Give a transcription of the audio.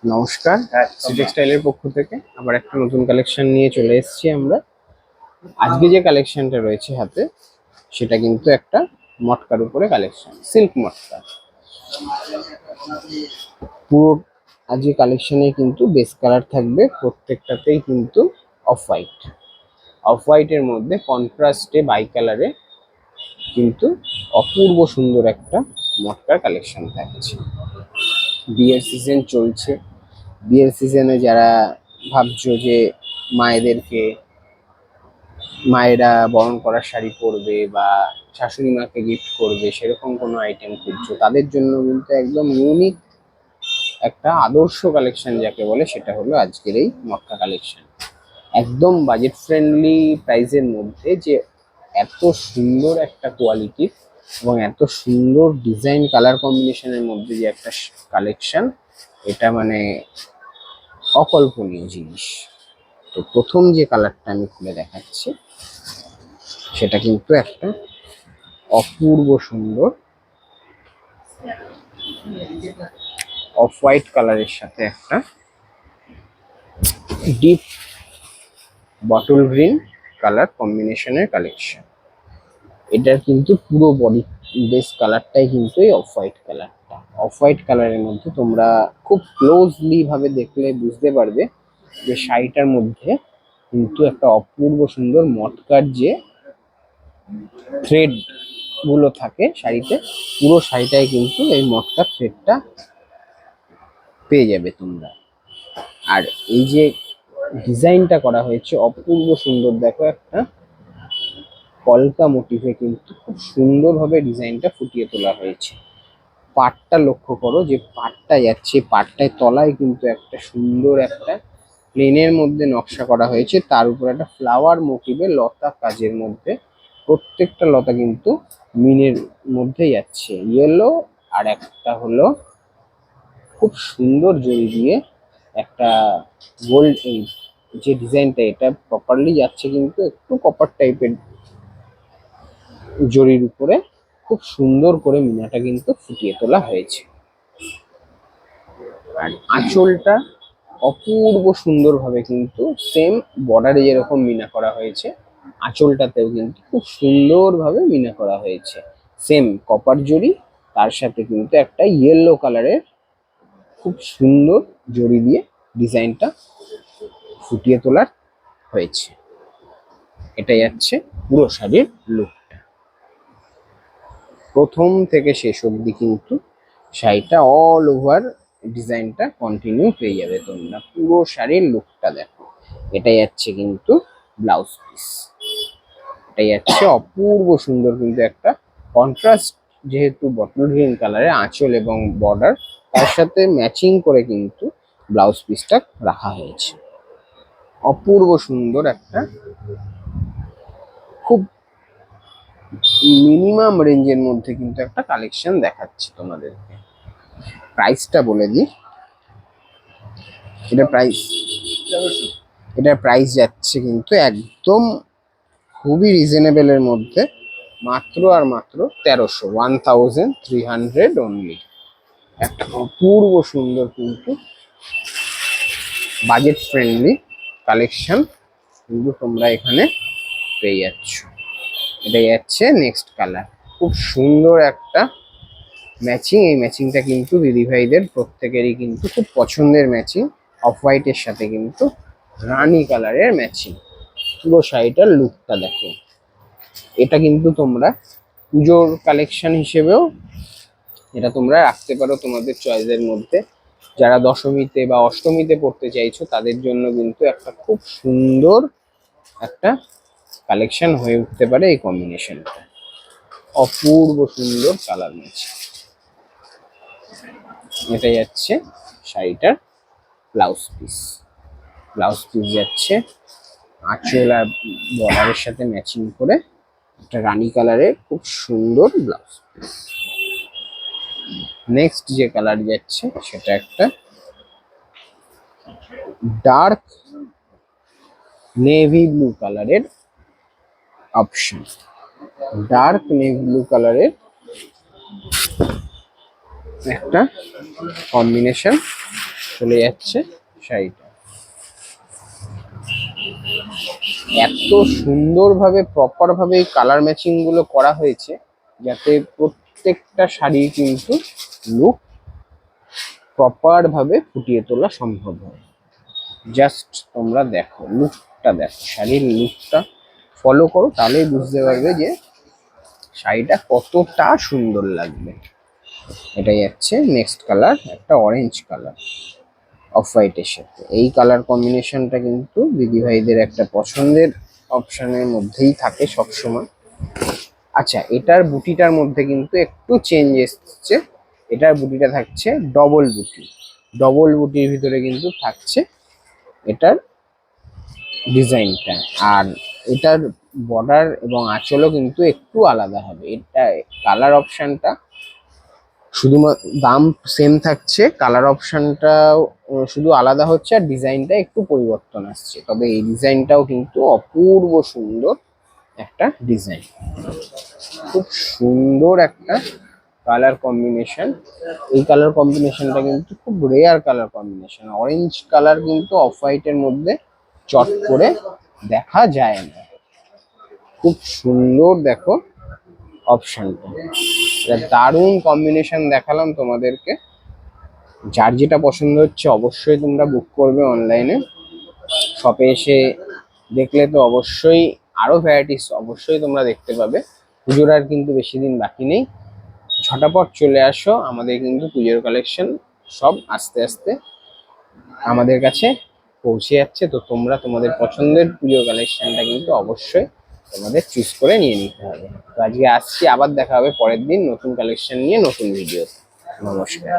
নমস্কার, সিটি টেক্সটাইলের পক্ষ থেকে আবার একটা নতুন কালেকশন নিয়ে চলে এসেছি আমরা। আজকে যে কালেকশনটা রয়েছে হাতে সেটা কিন্তু একটা মটকার উপরে কালেকশন, সিল্ক মটকা। পুরো আজকে কালেকশনে কিন্তু বেস কালার থাকবে, প্রত্যেকটাতেই কিন্তু অফ হোয়াইট। অফ হোয়াইটের মধ্যে কন্ট্রাস্টে বাই কালারে কিন্তু অপূর্ব সুন্দর একটা মটকার কালেকশন থাকছে। বিয়ের সিজন চলছে, বিয়ের সিজনে যারা ভাবছো যে মায়েদেরকে মায়েরা বরণ করার শাড়ি পরবে বা শাশুড়ি মাকে গিফট করবে, সেরকম কোনো আইটেম খুঁজছো, তাদের জন্য কিন্তু একদম ইউনিক একটা আদর্শ কালেকশন যাকে বলে সেটা হলো আজকের এই মটকা কালেকশন। একদম বাজেট ফ্রেন্ডলি প্রাইসের মধ্যে যে এত সুন্দর একটা কোয়ালিটি এবং এত সুন্দর ডিজাইন কালার কম্বিনেশনের মধ্যে যে একটা কালেকশন, এটা মানে অকল্পনীয় জিনিস। তো প্রথম যে কালারটা আমি খুলে দেখাচ্ছি সেটা কিন্তু একটা অপূর্ব সুন্দর অফ হোয়াইট কালারের সাথে একটা ডিপ বটল গ্রিন কালার কম্বিনেশনের কালেকশন। এটার কিন্তু পুরো বডি বেস কালারটাই কিন্তু এই অফ হোয়াইট কালারটা। অফ হোয়াইট কালারের মধ্যে তোমরা খুব ক্লোজলি ভাবে দেখলে বুঝতে পারবে যে শাড়িটার মধ্যে কিন্তু একটা অপূর্ব সুন্দর মটকার যে থ্রেড গুলো থাকে শাড়িতে, পুরো শাড়িটাই কিন্তু এই মটকার থ্রেডটা পেয়ে যাবে তোমরা। আর এই যে ডিজাইনটা করা হয়েছে অপূর্ব সুন্দর, দেখো একটা কলকা মোটিভে কিন্তু খুব সুন্দরভাবে ডিজাইনটা ফুটিয়ে তোলা হয়েছে। পাটটা লক্ষ্য করো, যে পাটটা যাচ্ছে পাটটায় তলায় কিন্তু একটা সুন্দর একটা প্লেনের মধ্যে নকশা করা হয়েছে, তার উপর একটা ফ্লাওয়ার মোটিভে লতা কাজের মধ্যে, প্রত্যেকটা লতা কিন্তু মিনের মধ্যে যাচ্ছে ইয়েলো, আর একটা হলো খুব সুন্দর জড়ি দিয়ে একটা গোল্ড, এই যে ডিজাইনটা এটা প্রপারলি যাচ্ছে কিন্তু একটু কপার টাইপের জরির উপরে খুব সুন্দর করে মিনাটা কিন্তু ফুটিয়ে তোলা হয়েছে। আর আঁচলটা অপূর্ব সুন্দরভাবে কিন্তু সেম বর্ডারে যেরকম মিনা করা হয়েছে, আঁচলটাতেও কিন্তু খুব সুন্দরভাবে মিনা করা হয়েছে। সেম কপার জরি, তার সাথে কিন্তু একটা ইয়েলো কালারের খুব সুন্দর জরি দিয়ে ডিজাইনটা ফুটিয়ে তোলার হয়েছে। এটাই যাচ্ছে পুরো শাড়ির লুকটা, প্রথম থেকে শেষ অবধি কিন্তু শাড়িটা অল ওভার ডিজাইনটা কন্টিনিউ পেয়ে যাবে তোমরা। পুরো শাড়ির লুকটা দেখো। এটা যাচ্ছে কিন্তু ব্লাউজ পিস, এটা যাচ্ছে অপূর্ব সুন্দর কিন্তু একটা কন্ট্রাস্ট, যেহেতু বটল গ্রিন কালারের আঁচল এবং বর্ডার, তার সাথে ম্যাচিং করে কিন্তু ব্লাউজ পিসটা রাখা হয়েছে। অপূর্ব সুন্দর একটা খুব মিনিমাম রেঞ্জের মধ্যে কিন্তু একটা কালেকশন দেখাচ্ছি তোমাদেরকে। প্রাইসটা বলে দিই, এটা প্রাইস যাচ্ছে কিন্তু একদম খুবই রিজনেবলের মধ্যে, মাত্র আর মাত্র 1300 অনলি। একটা অপূর্ব সুন্দর কিন্তু বাজেট ফ্রেন্ডলি কালেকশন কিন্তু তোমরা এখানে পেয়ে যাচ্ছ। এটা যাচ্ছে নেক্সট কালার, খুব সুন্দর একটা ম্যাচিং। এই ম্যাচিংটা কিন্তু দিদিভাইদের প্রত্যেকেরই কিন্তু খুব পছন্দের ম্যাচিং। অফ হোয়াইটের সাথে কিন্তু রানী কালারের ম্যাচিং। পুরো শাড়িটার লুকটা দেখো। এটা কিন্তু তোমরা পুজোর কালেকশন হিসেবেও এটা তোমরা রাখতে পারো তোমাদের চয়েসের মধ্যে। যারা দশমীতে বা অষ্টমীতে পড়তে চাইছো তাদের জন্য কিন্তু একটা খুব সুন্দর একটা কালেকশন হয়ে উঠতে পারে এই কম্বিনেশনটা। অপূর্ব সুন্দর কালার ম্যাচিং। এটা যাচ্ছে শাড়িটার ব্লাউজ পিস। ব্লাউজ পিস যাচ্ছে আঁচল আর বর্ডারের সাথে ম্যাচিং করে একটা রানী কালারের খুব সুন্দর ব্লাউজ পিস। নেক্সট যে কালার যাচ্ছে সেটা একটা ডার্ক নেভি ব্লু কালারের অপশন। ডার্ক নেভি ব্লু কালারের একটা কম্বিনেশন চলে যাচ্ছে শাড়িটা। এত সুন্দরভাবে প্রপার ভাবে কালার ম্যাচিং গুলো করা হয়েছে যাতে প্রত্যেকটা শাড়ি কিন্তু লুক প্রপার ভাবে ফুটিয়ে তোলা সম্ভব হয়। জাস্ট তোমরা দেখো লুকটা, দেখো শাড়ির লুকটা ফলো করো, তাহলেই বুঝতে পারবে যে শাড়িটা কতটা সুন্দর লাগবে। এটাই যাচ্ছে নেক্সট কালার, একটা অরেঞ্জ কালার অফ হোয়াইটের সাথে। এই কালার কম্বিনেশনটা কিন্তু দিদিভাইদের একটা পছন্দের অপশনের মধ্যেই থাকে সব সময়। আচ্ছা, এটার বুটিটার মধ্যে কিন্তু একটু চেঞ্জ এসছে। এটার বুটিটা থাকছে ডবল বুটি, ডবল বুটির ভিতরে কিন্তু থাকছে এটার ডিজাইনটা। আর এটার বর্ডার এবং আঁচলও কিন্তু একটু আলাদা হবে। এটা কালার অপশনটা শুধুমাত্র দাম সেম থাকছে, কালার অপশনটা শুধু আলাদা হচ্ছে আর ডিজাইনটা একটু পরিবর্তন আসছে। তবে এই ডিজাইনটাও কিন্তু অপূর্ব সুন্দর একটা ডিজাইন, খুব সুন্দর একটা কালার কম্বিনেশন। এই কালার কম্বিনেশনটা কিন্তু খুব rare colour combination. Orange colour কিন্তু অফ হোয়াইটের মধ্যে চট করে দেখা যায় না। খুব সুন্দর দেখো অপশনটা, দারুণ কম্বিনেশন দেখালাম তোমাদেরকে। যার যেটা পছন্দ হচ্ছে অবশ্যই তোমরা বুক করবে অনলাইনে। শপে এসে দেখলে তো অবশ্যই আরো ভ্যারাইটিস অবশ্যই তোমরা দেখতে পাবে। পুজোর আর কিন্তু বেশি দিন বাকি নেই, ঝটাপট চলে আসো। আমাদের কিন্তু পুজোর কালেকশন সব আস্তে আস্তে আমাদের কাছে পৌঁছে যাচ্ছে। তো তোমরা তোমাদের পছন্দের পুজোর কালেকশনটা কিন্তু অবশ্যই তোমাদের চুজ করে নিয়ে নিতে হবে। তো আজকে আসছি, আবার দেখা হবে পরের দিন নতুন কালেকশন নিয়ে নতুন ভিডিও। নমস্কার।